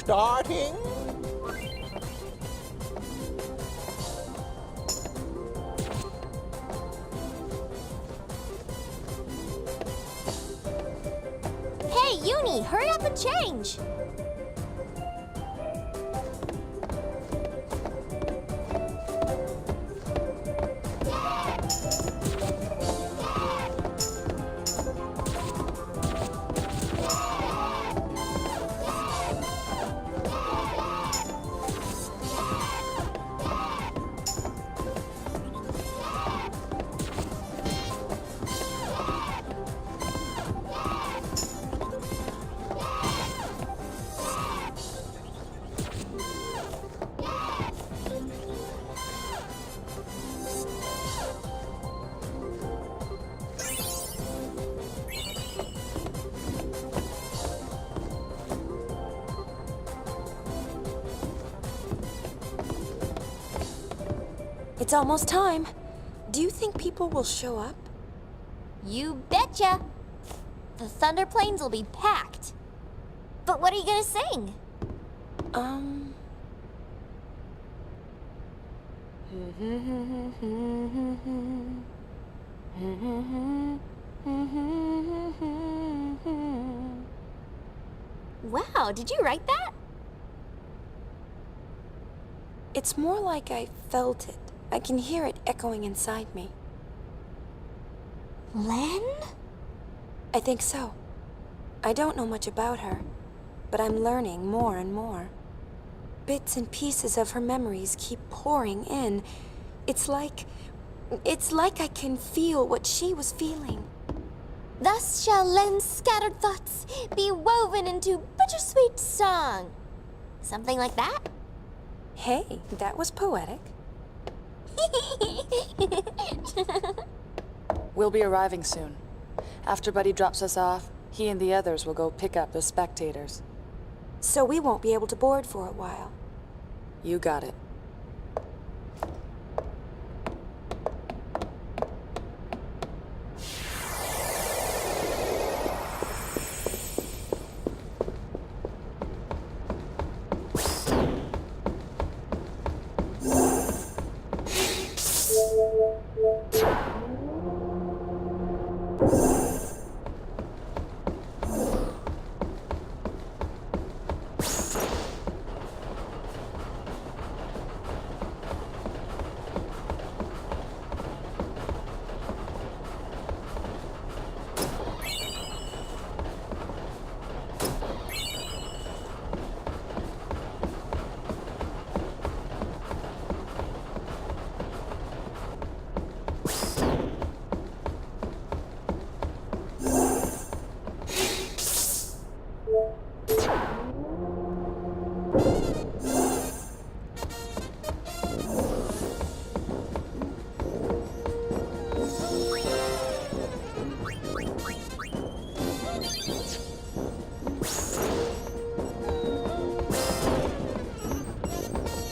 starting. Hey, Uni, hurry up and change! It's almost time. Do you think people will show up? You betcha! The Thunder Plains will be packed. But what are you gonna sing? Wow, did you write that? It's more like I felt it. I can hear it echoing inside me. Len? I think so. I don't know much about her, but I'm learning more and more. Bits and pieces of her memories keep pouring in. It's like I can feel what she was feeling. Thus shall Len's scattered thoughts be woven into bittersweet song. Something like that? Hey, that was poetic. We'll be arriving soon. After Buddy drops us off, he and the others will go pick up the spectators. So we won't be able to board for a while. You got it.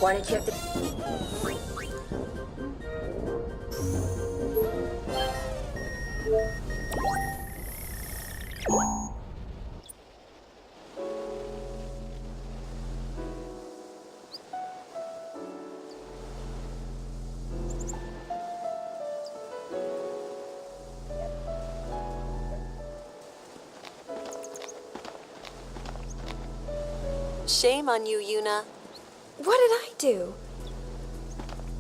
Why did you have to... Shame on you, Yuna. What did I do?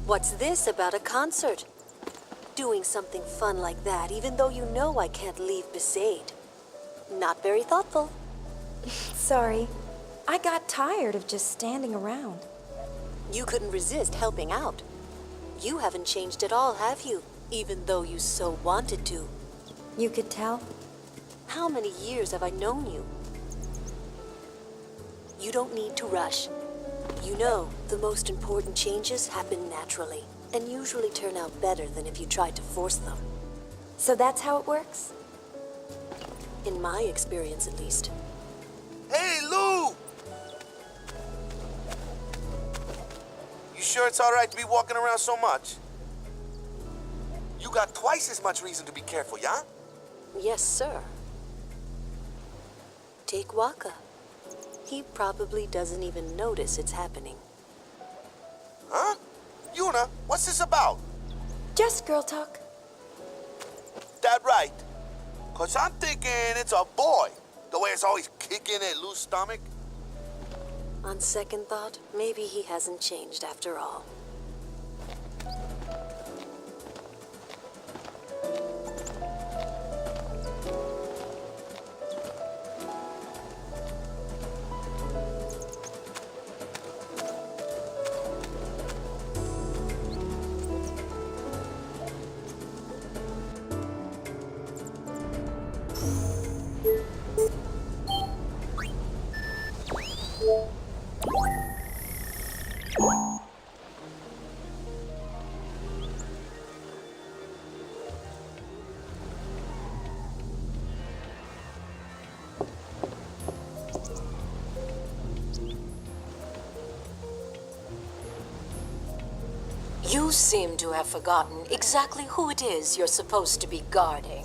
What's this about a concert? Doing something fun like that, even though you know I can't leave Besaid. Not very thoughtful. Sorry. I got tired of just standing around. You couldn't resist helping out. You haven't changed at all, have you? Even though you so wanted to. You could tell? How many years have I known you? You don't need to rush. You know, the most important changes happen naturally, and usually turn out better than if you tried to force them. So that's how it works? In my experience, at least. Hey, Lou! You sure it's all right to be walking around so much? You got twice as much reason to be careful, yeah? Yes, sir. Take Waka. He probably doesn't even notice it's happening. Huh? Yuna, what's this about? Just girl talk. That right? Cause I'm thinking it's a boy. The way it's always kicking at loose stomach. On second thought, maybe he hasn't changed after all. You seem to have forgotten exactly who it is you're supposed to be guarding.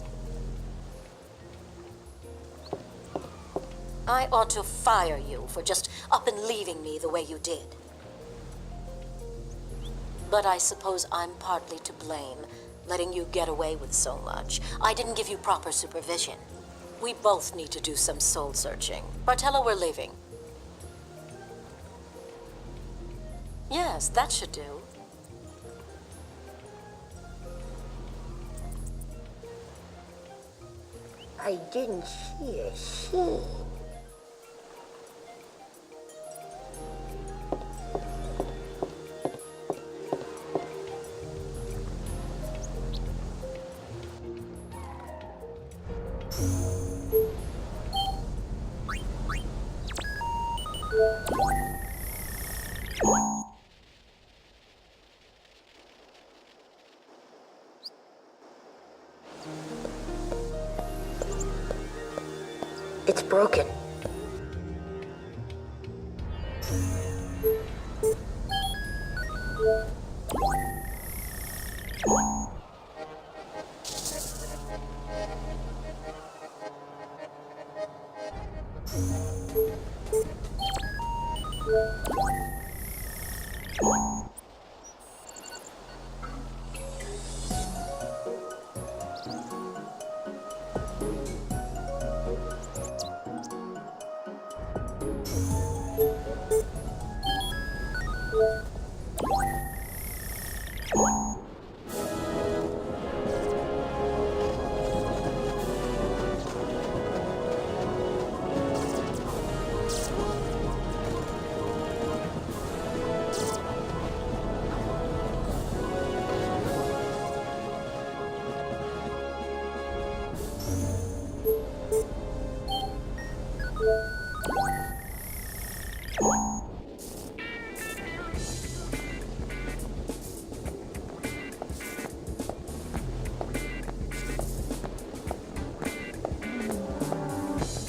I ought to fire you for just up and leaving me the way you did. But I suppose I'm partly to blame, letting you get away with so much. I didn't give you proper supervision. We both need to do some soul searching. Bartella, we're leaving. Yes, that should do. I didn't see a thing. It's broken.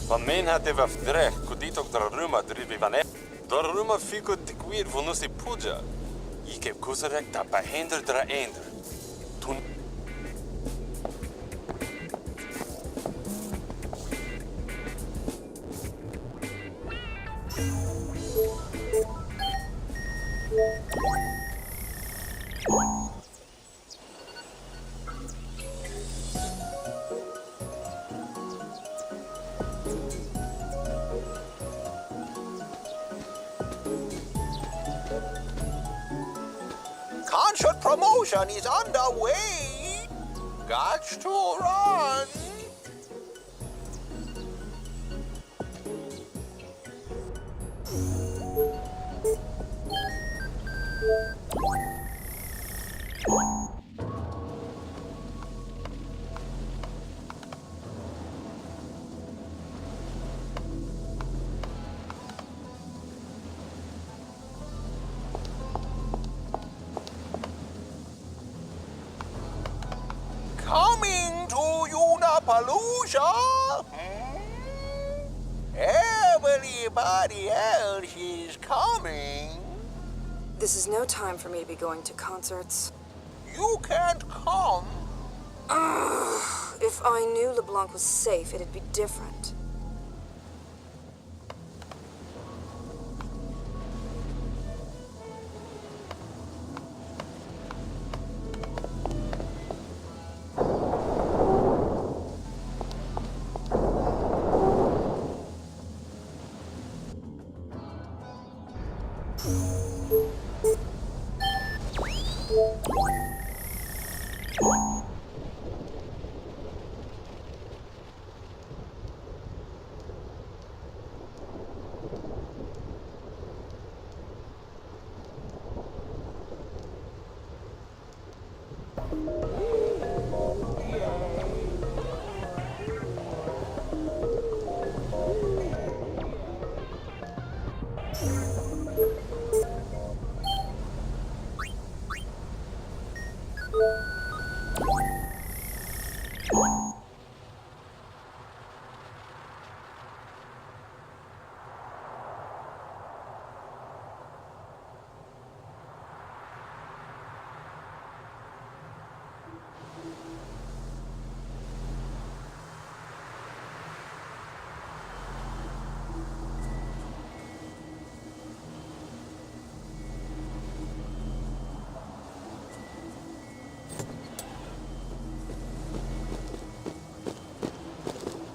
Van mijn had even afdreig, kudit ook daruma dribi van daruma fico de queer van onze puja. Ik heb kuzerek dat bij hinder dra eender. Toen Concert promotion is underway. Got to run. Coming to Yuna-Palooza? Everybody else is coming. This is no time for me to be going to concerts. You can't come. If I knew LeBlanc was safe, it'd be different.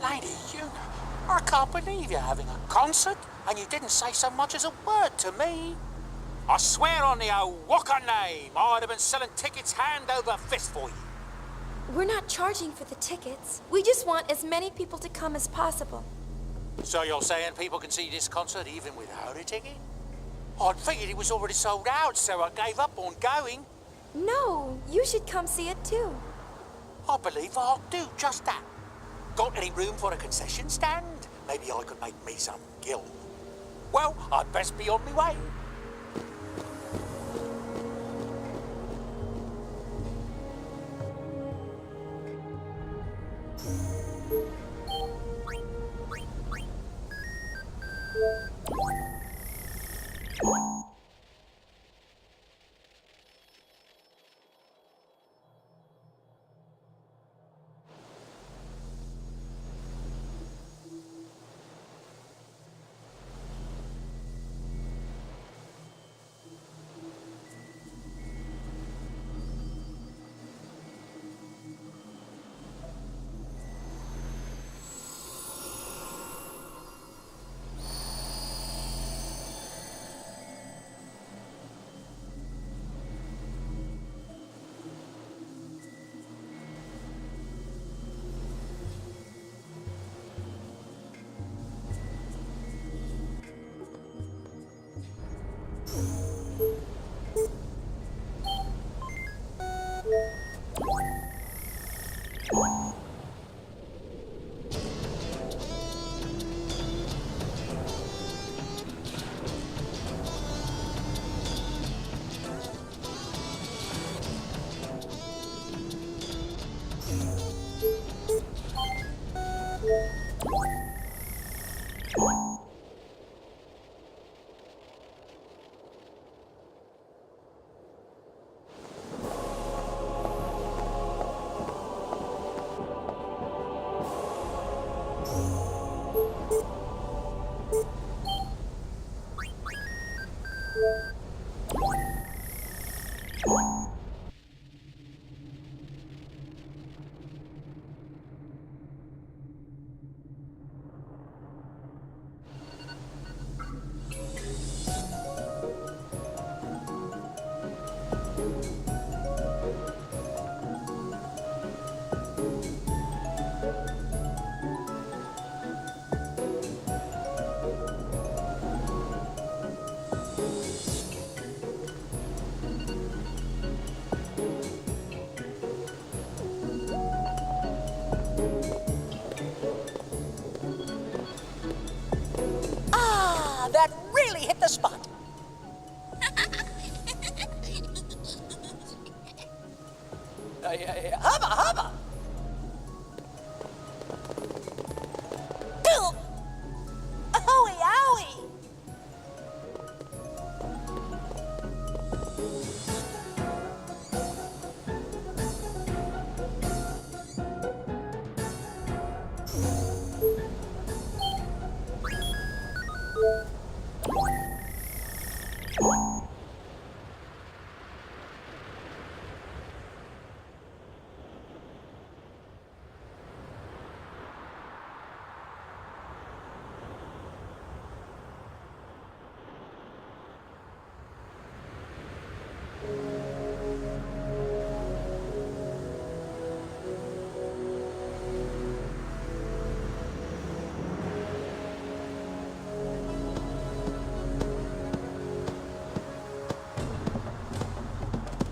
Lady Yuna, I can't believe you're having a concert and you didn't say so much as a word to me. I swear on the old Walker name, I'd have been selling tickets hand over fist for you. We're not charging for the tickets. We just want as many people to come as possible. So you're saying people can see this concert even without a ticket? I'd figured it was already sold out, so I gave up on going. No, you should come see it too. I believe I'll do just that. Got any room for a concession stand? Maybe I could make me some gill. Well, I'd best be on my way. That really hit the spot. Hubba, hubba. Owie, owie.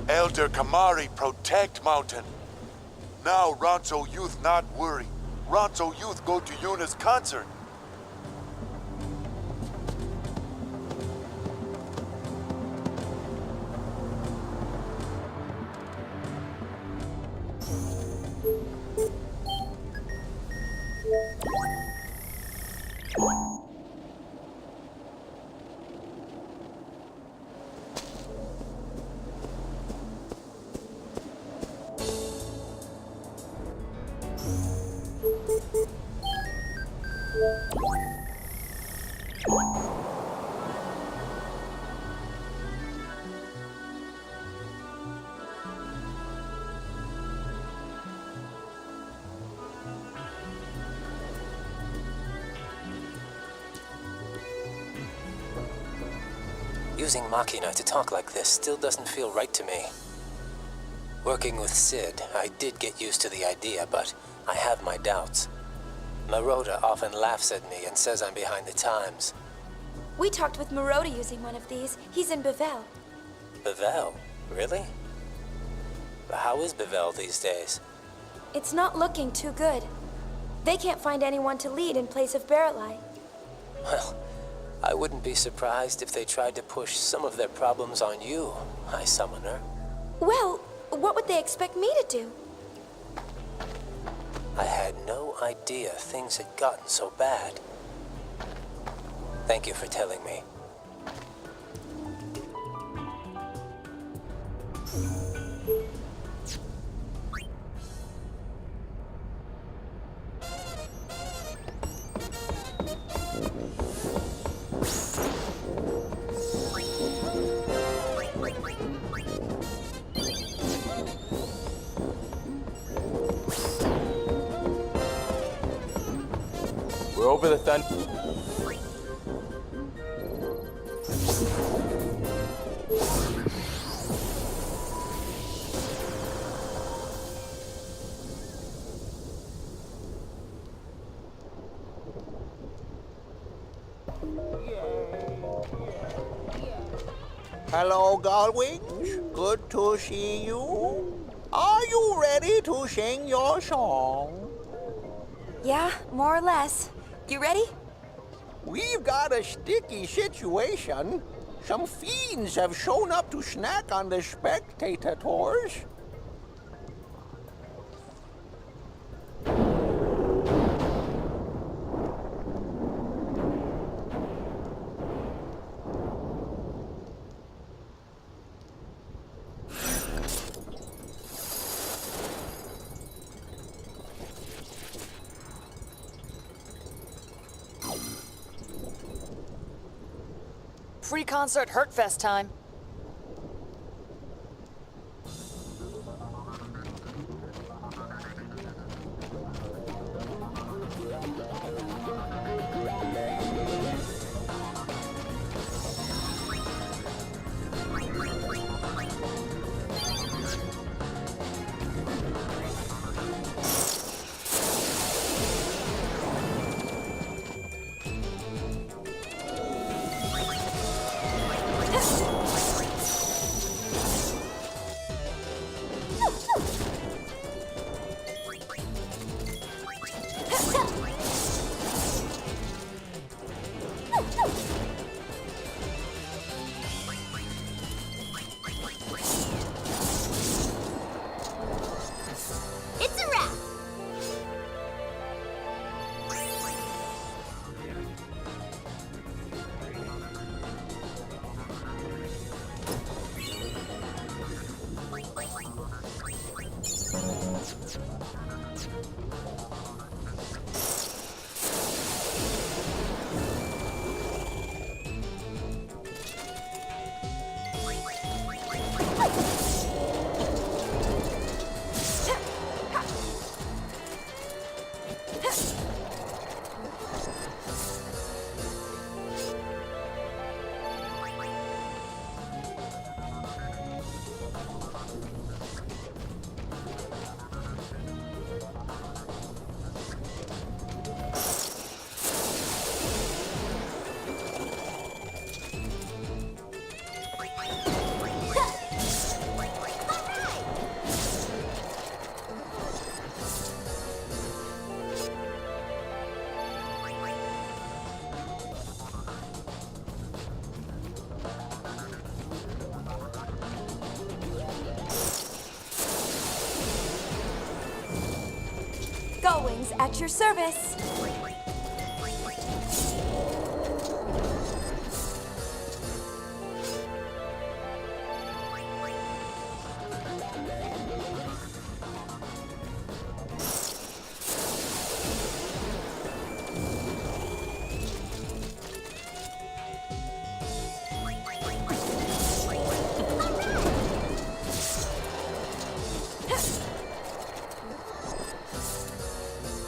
Elder Kamari protect mountain. Now Ronso youth not worry. Ronso youth go to Yuna's concert. Using Machina to talk like this still doesn't feel right to me. Working with Sid, I did get used to the idea, but I have my doubts. Maroda often laughs at me and says I'm behind the times. We talked with Maroda using one of these. He's in Bevel. Bevel? Really? How is Bevel these days? It's not looking too good. They can't find anyone to lead in place of Barrelai. Well, I wouldn't be surprised if they tried to push some of their problems on you, High Summoner. Well, what would they expect me to do? I had no idea things had gotten so bad. Thank you for telling me. We're over the thunder. Hello, Gullwings. Good to see you. Are you ready to sing your song? Yeah, more or less. You ready? We've got a sticky situation. Some fiends have shown up to snack on the spectators. Free concert Hurtfest time. At your service.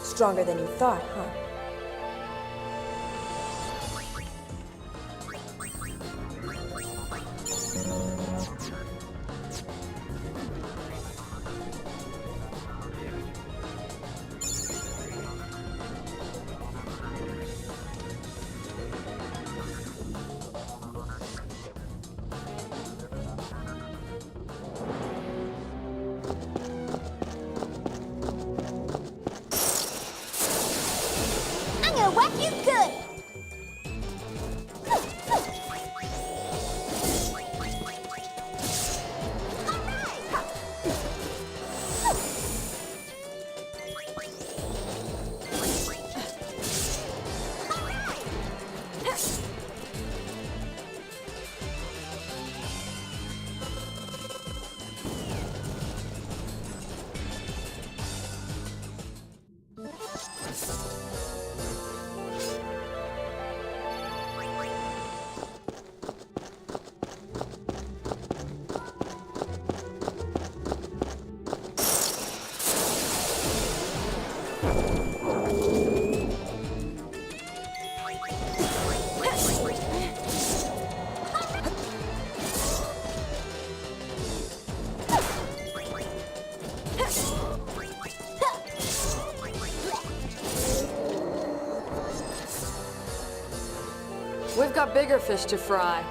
Stronger than you thought, huh? I'm gonna whack you good! We've got bigger fish to fry.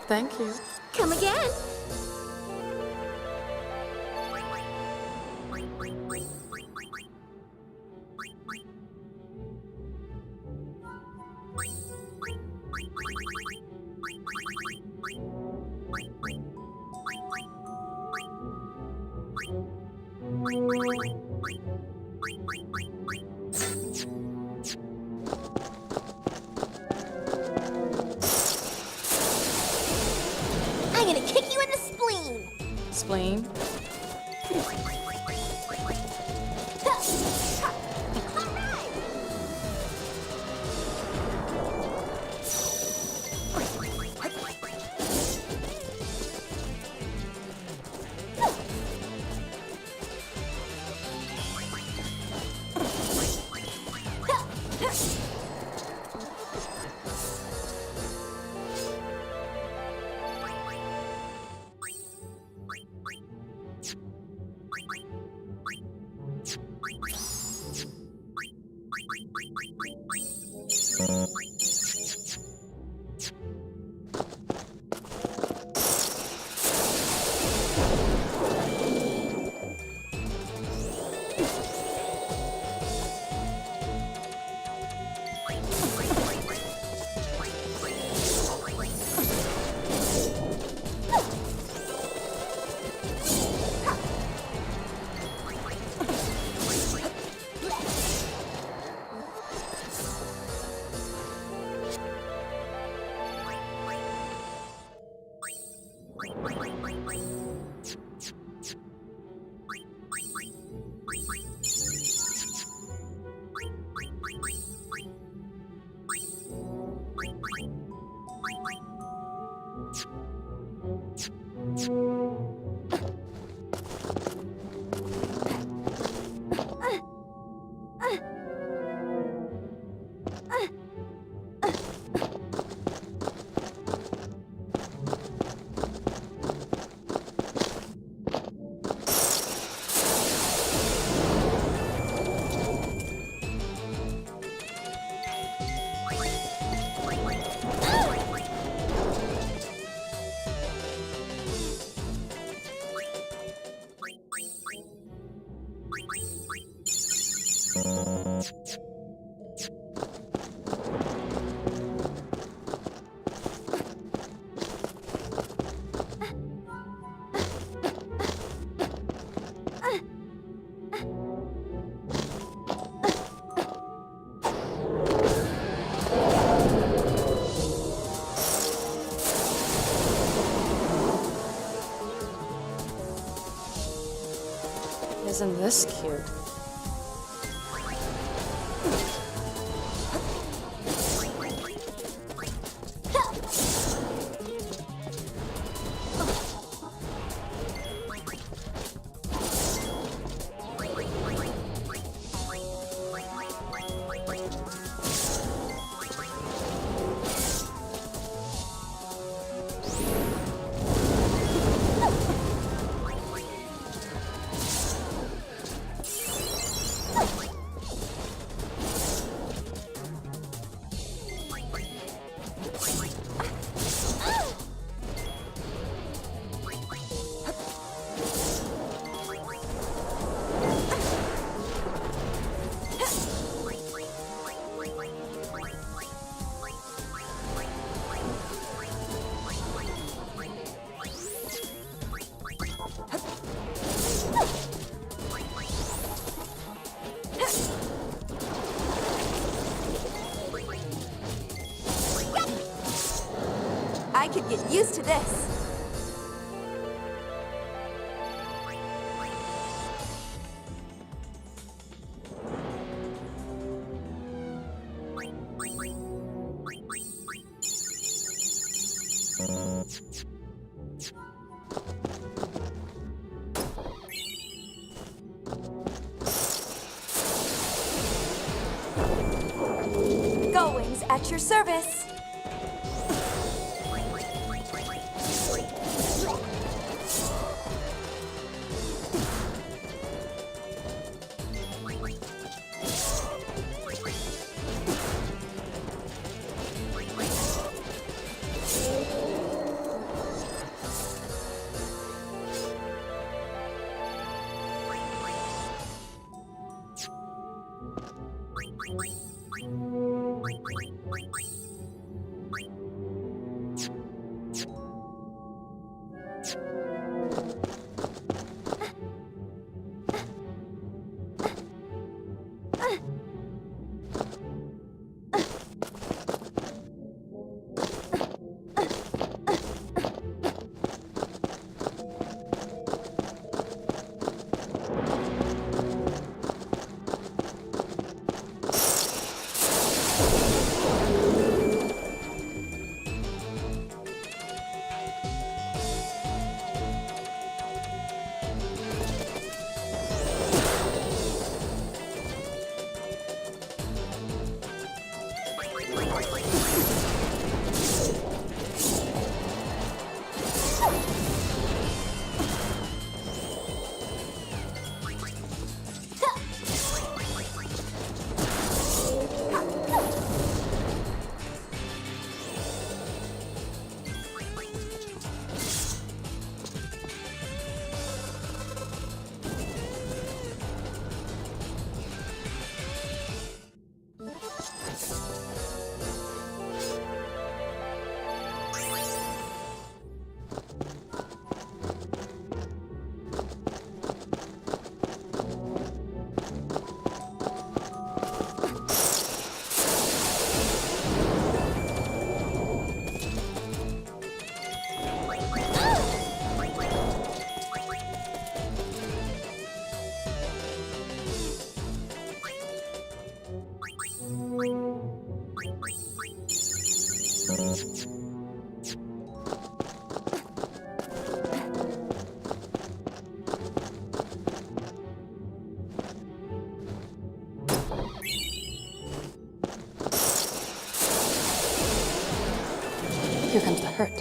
Thank you. Come again. I'm gonna kick you in the spleen. Spleen? Isn't this cute? I could get used to this. Goings at your service. Here comes the hurt.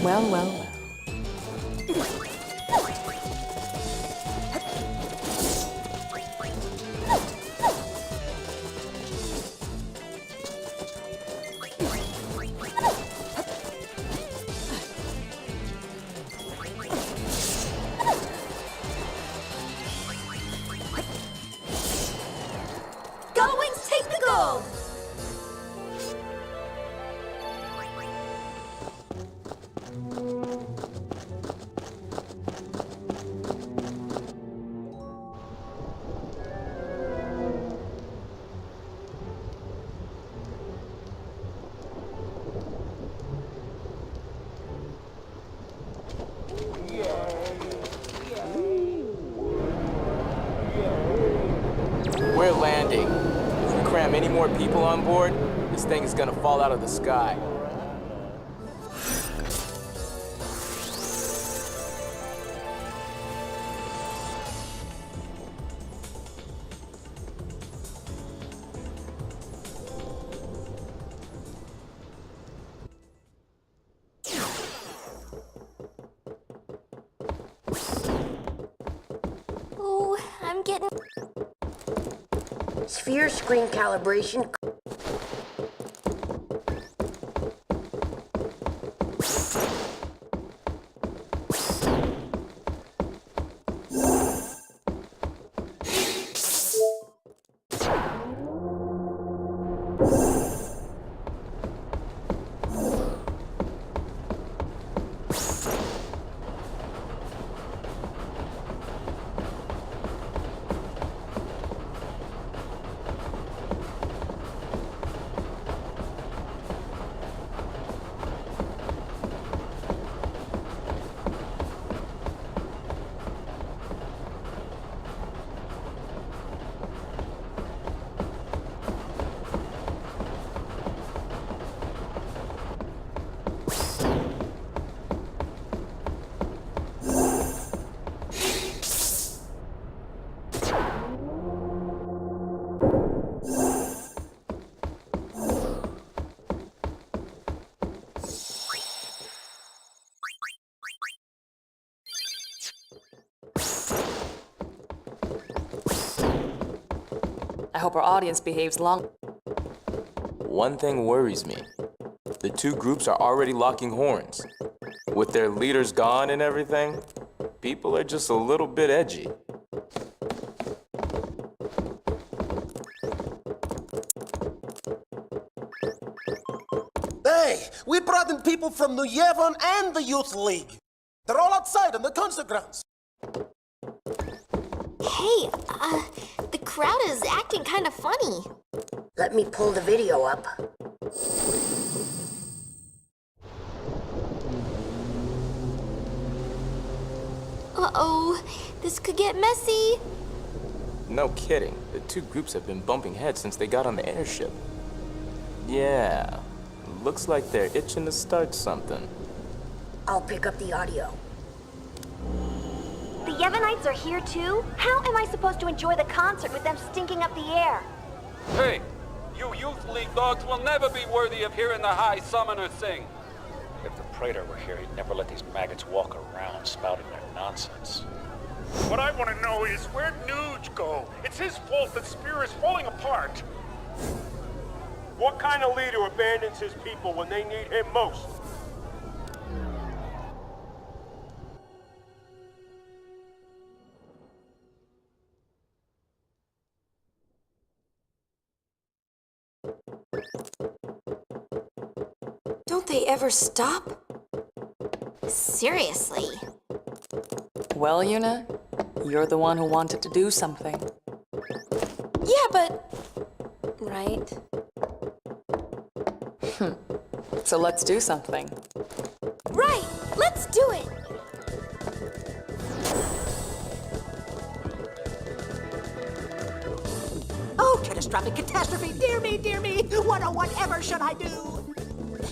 Well, well, well. world! We're landing. If we cram any more people on board, this thing is gonna fall out of the sky. Oh, I'm getting... Sphere screen calibration. I hope our audience behaves long. One thing worries me. The two groups are already locking horns. With their leaders gone and everything, people are just a little bit edgy. Hey, we brought in people from New Yevon and the Youth League. They're all outside on the concert grounds. Hey, the crowd is acting kind of funny. Let me pull the video up. Uh-oh, this could get messy. No kidding. The two groups have been bumping heads since they got on the airship. Yeah, looks like they're itching to start something. I'll pick up the audio. The Yevonites are here too? How am I supposed to enjoy the concert with them stinking up the air? Hey, you Youth League dogs will never be worthy of hearing the High Summoner sing. If the Praetor were here, he'd never let these maggots walk around spouting their nonsense. What I want to know is, where'd Nuge go? It's his fault that Spira is falling apart. What kind of leader abandons his people when they need him most? Don't they ever stop? Seriously. Well, Yuna, you're the one who wanted to do something. Yeah, but... Right? So let's do something. Right, let's do it. Oh, catastrophic catastrophe! Dear me, dear me! Whatever should I do?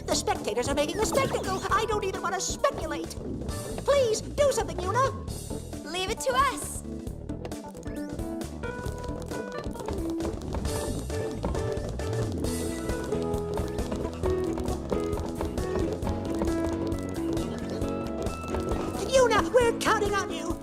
The spectators are making a spectacle. I don't even want to speculate. Please, do something, Yuna. Leave it to us. Yuna, we're counting on you.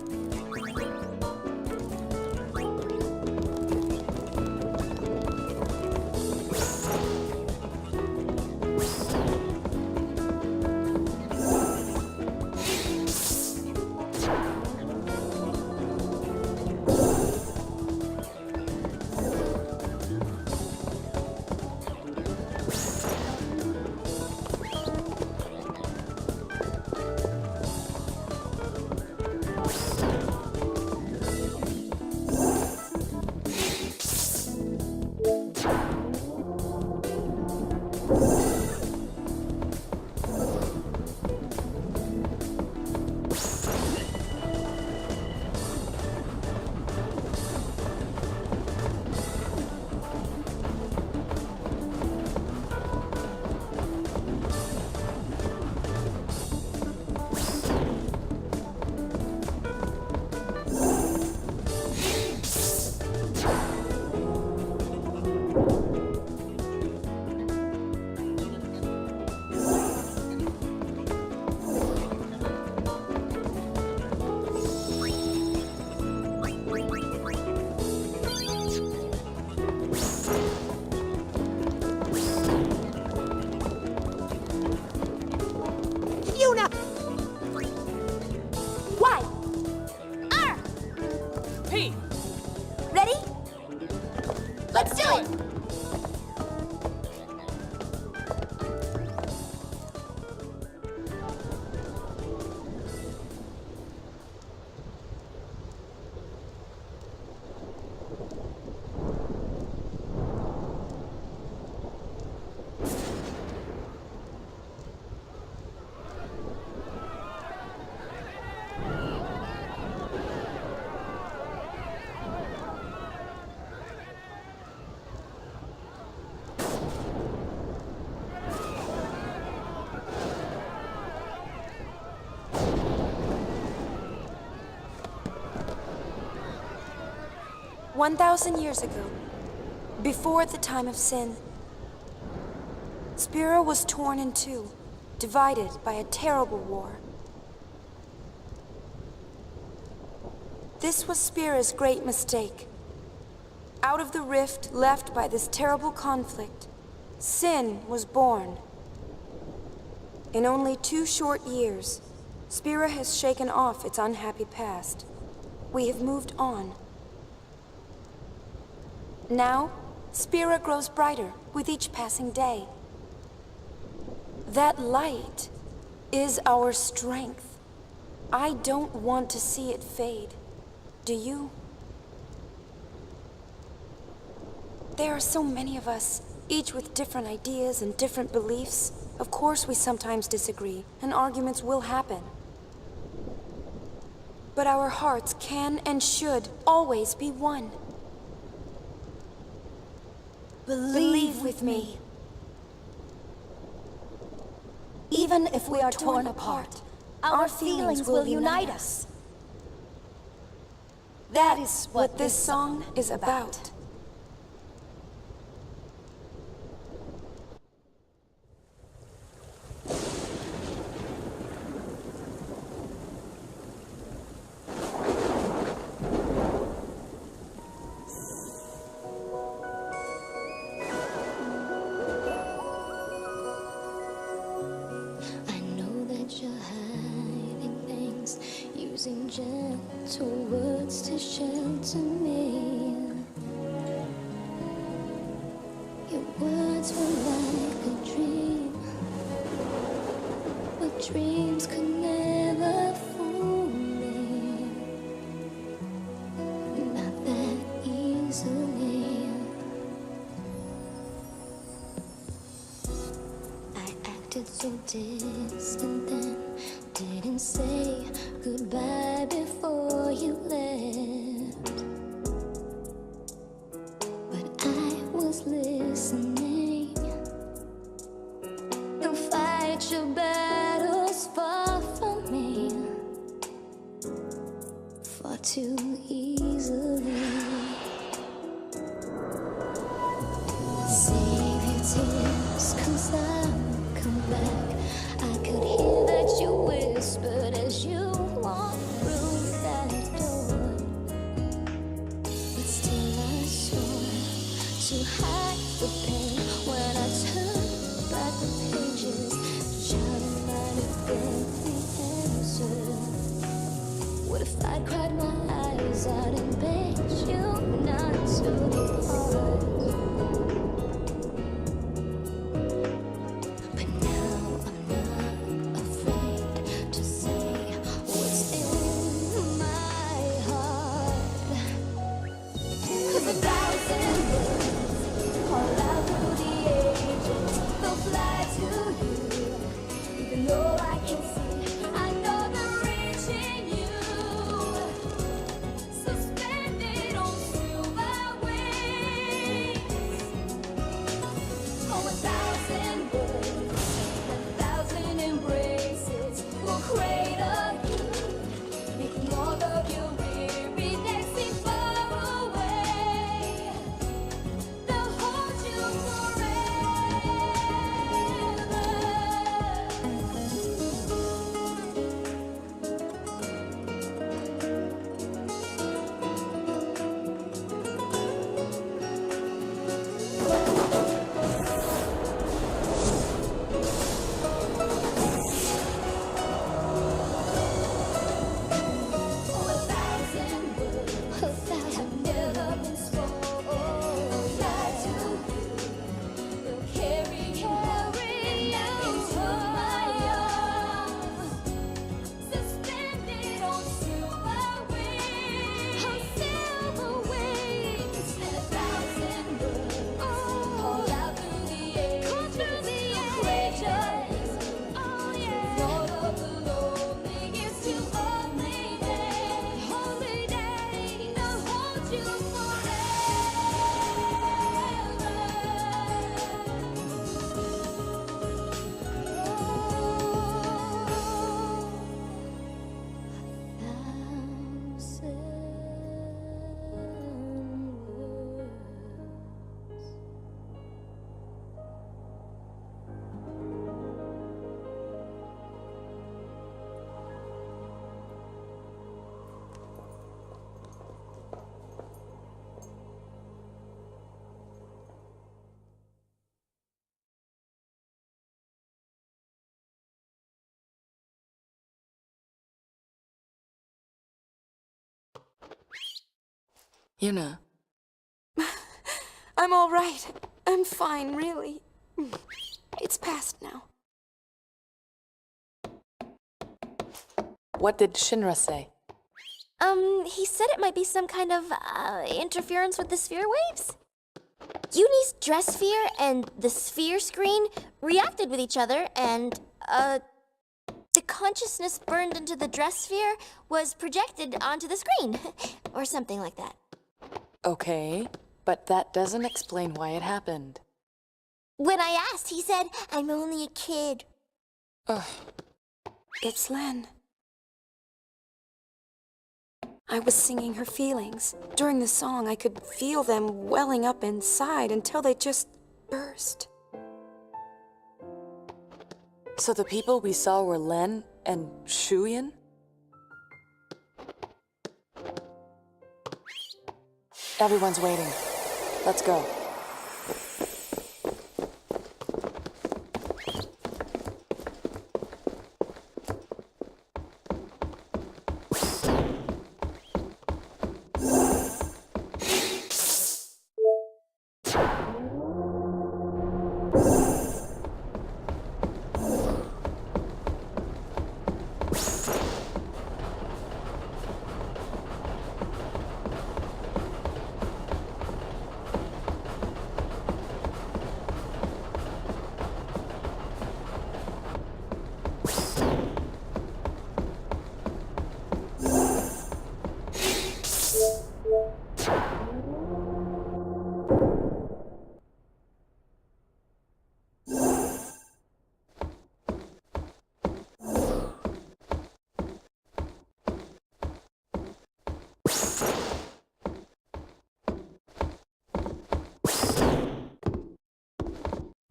1,000 years ago, before the time of sin, Spira was torn in two, divided by a terrible war. This was Spira's great mistake. Out of the rift left by this terrible conflict, sin was born. In only 2 short years, Spira has shaken off its unhappy past. We have moved on. Now, Spira grows brighter with each passing day. That light is our strength. I don't want to see it fade. Do you? There are so many of us, each with different ideas and different beliefs. Of course we sometimes disagree, and arguments will happen. But our hearts can and should always be one. Believe with me. Even if we are torn apart, our feelings will unite us. That is what this song is about. Using gentle words to shelter me. Your words were like a dream, but dreams could never fool me. Not that easily. I acted so distant then, didn't say goodbye before you left. But I was listening. You'll fight your battles far from me, far too easily. Save your tears, 'cause I'll come back. I could hear that you whispered as you walked through that door. But still I swore to hide the pain when I turned back the pages. Child of mine, you get the answer. What if I cried my eyes out and begged you not to depart? Suspended on silver wings. Yuna. I'm all right. I'm fine, really. It's past now. What did Shinra say? He said it might be some kind of, interference with the sphere waves? Yunie's dress sphere and the sphere screen reacted with each other, and, the consciousness burned into the dress sphere was projected onto the screen. Or something like that. Okay, but that doesn't explain why it happened. When I asked, he said, I'm only a kid. Ugh. It's Len. I was singing her feelings. During the song, I could feel them welling up inside until they just burst. So the people we saw were Len and Shuyin? Everyone's waiting. Let's go.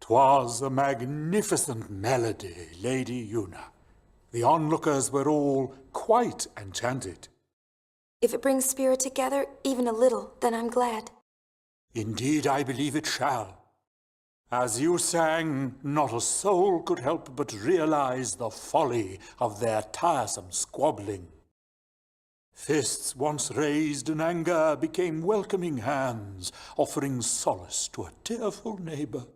"'Twas a magnificent melody, Lady Yuna. The onlookers were all quite enchanted. If it brings Spira together, even a little, then I'm glad. Indeed, I believe it shall. As you sang, not a soul could help but realize the folly of their tiresome squabbling. Fists once raised in anger became welcoming hands, offering solace to a tearful neighbor.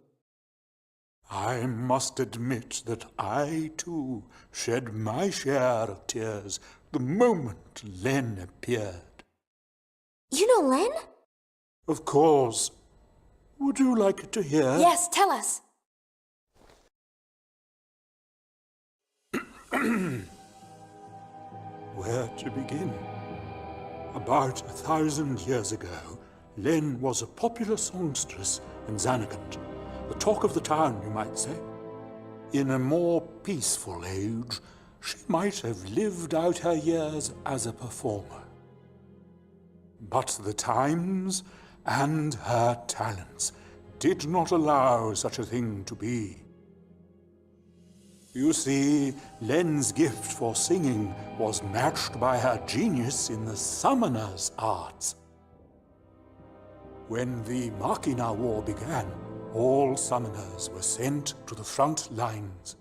I must admit that I, too, shed my share of tears the moment Len appeared. You know Len? Of course. Would you like to hear? Yes, tell us. Where to begin? About 1,000 years ago, Len was a popular songstress in Zanarkand. The talk of the town, you might say. In a more peaceful age, she might have lived out her years as a performer. But the times and her talents did not allow such a thing to be. You see, Len's gift for singing was matched by her genius in the summoner's arts. When the Machina War began, all summoners were sent to the front lines.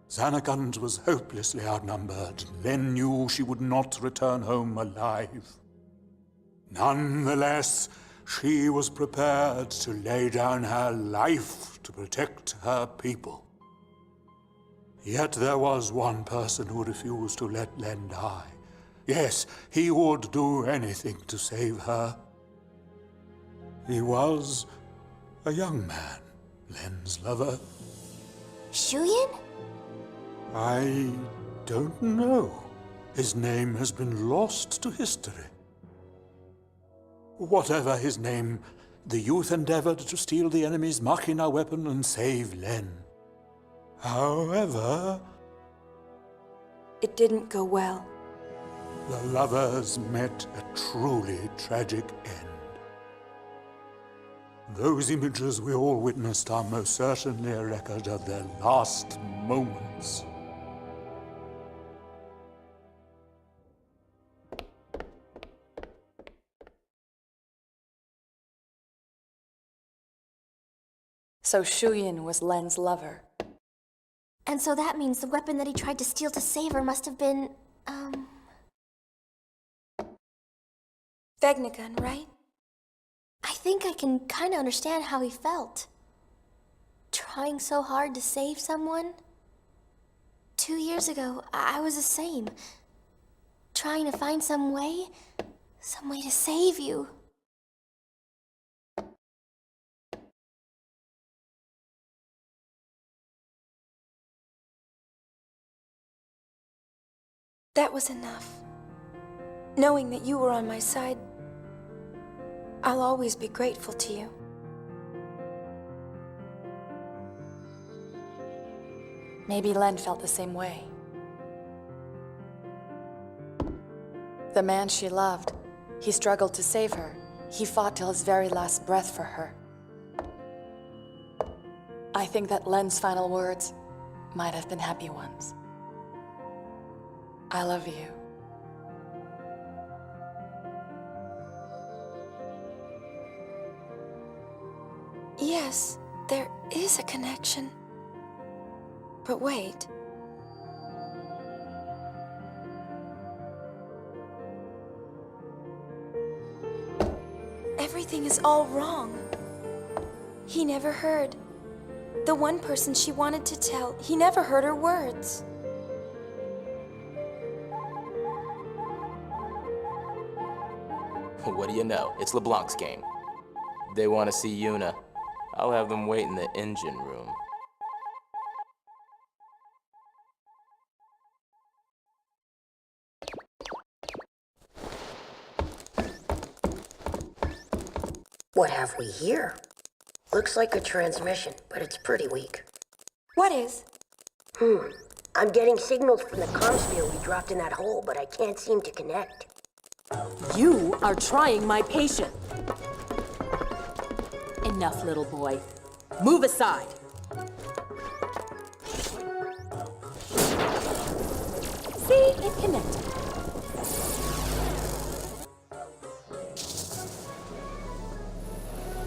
Zanarkand was hopelessly outnumbered. Len knew she would not return home alive. Nonetheless, she was prepared to lay down her life to protect her people. Yet there was one person who refused to let Len die. Yes, he would do anything to save her. He was a young man, Len's lover. Shuyin? I don't know. His name has been lost to history. Whatever his name, the youth endeavored to steal the enemy's Machina weapon and save Len. However, it didn't go well. The lovers met a truly tragic end. Those images we all witnessed are most certainly a record of their last moments. So Shuyin was Len's lover. And so that means the weapon that he tried to steal to save her must have been, Vegnagun, right? think I can kind of understand how he felt. Trying so hard to save someone. 2 years ago, I was the same. Trying to find some way to save you. That was enough. Knowing that you were on my side, I'll always be grateful to you. Maybe Len felt the same way. The man she loved, he struggled to save her. He fought till his very last breath for her. I think that Len's final words might have been happy ones. I love you. Yes, there is a connection. But wait. Everything is all wrong. He never heard. The one person she wanted to tell, he never heard her words. What do you know? It's LeBlanc's game. They want to see Yuna. I'll have them wait in the engine room. What have we here? Looks like a transmission, but it's pretty weak. What is? I'm getting signals from the comm sphere we dropped in that hole, but I can't seem to connect. You are trying my patience. Enough, little boy. Move aside. See, it connected.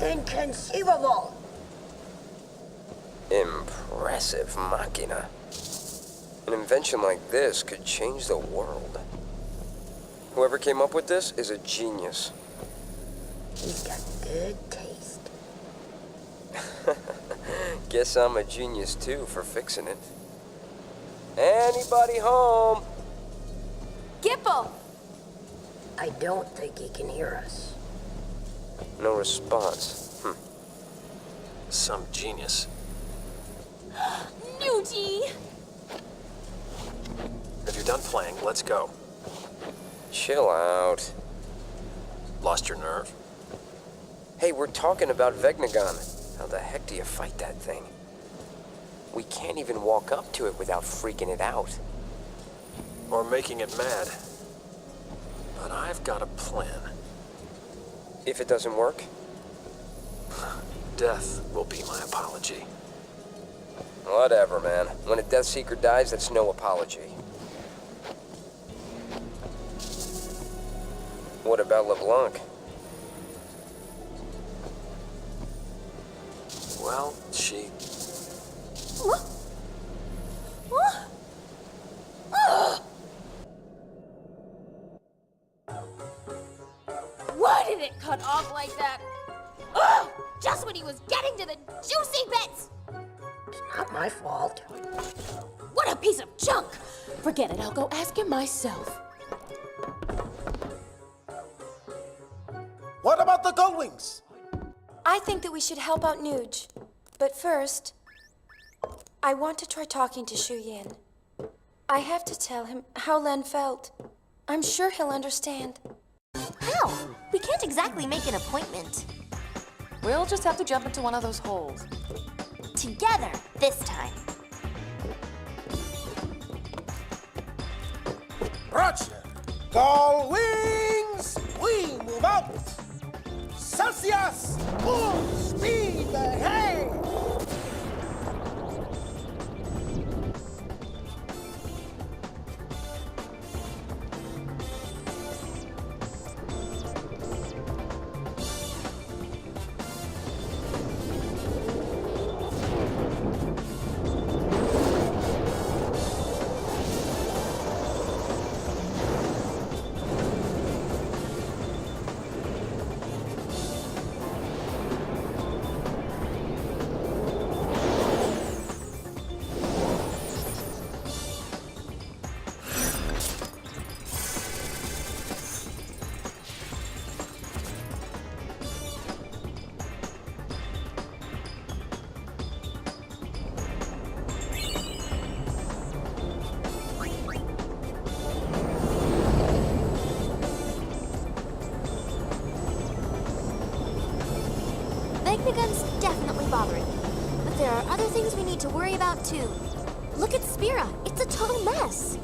Inconceivable! Impressive machina. An invention like this could change the world. Whoever came up with this is a genius. He's got good taste. Guess I'm a genius too for fixing it. Anybody home? Gipple! I don't think he can hear us. No response. Some genius. Nuji! If you're done playing, let's go. Chill out. Lost your nerve? Hey, we're talking about Vegnagon. How the heck do you fight that thing? We can't even walk up to it without freaking it out. Or making it mad. But I've got a plan. If it doesn't work, death will be my apology. Whatever, man. When a Death Seeker dies, that's no apology. What about LeBlanc? Well, she... Why did it cut off like that? Ugh! Just when he was getting to the juicy bits! Not my fault. What a piece of junk! Forget it, I'll go ask him myself. What about the Gullwings? I think that we should help out Nuge. But first, I want to try talking to Shu Yin. I have to tell him how Len felt. I'm sure he'll understand. How? We can't exactly make an appointment. We'll just have to jump into one of those holes. Together, this time. Roger. Gullwings, we move out. Celsius, full speed ahead. Vegnagun's definitely bothering me. But there are other things we need to worry about, too. Look at Spira. It's a total mess.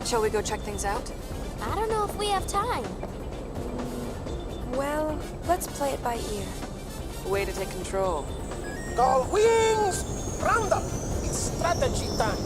Shall we go check things out? I don't know if we have time. Well, let's play it by ear. Way to take control. Call wings! Round up! It's strategy time!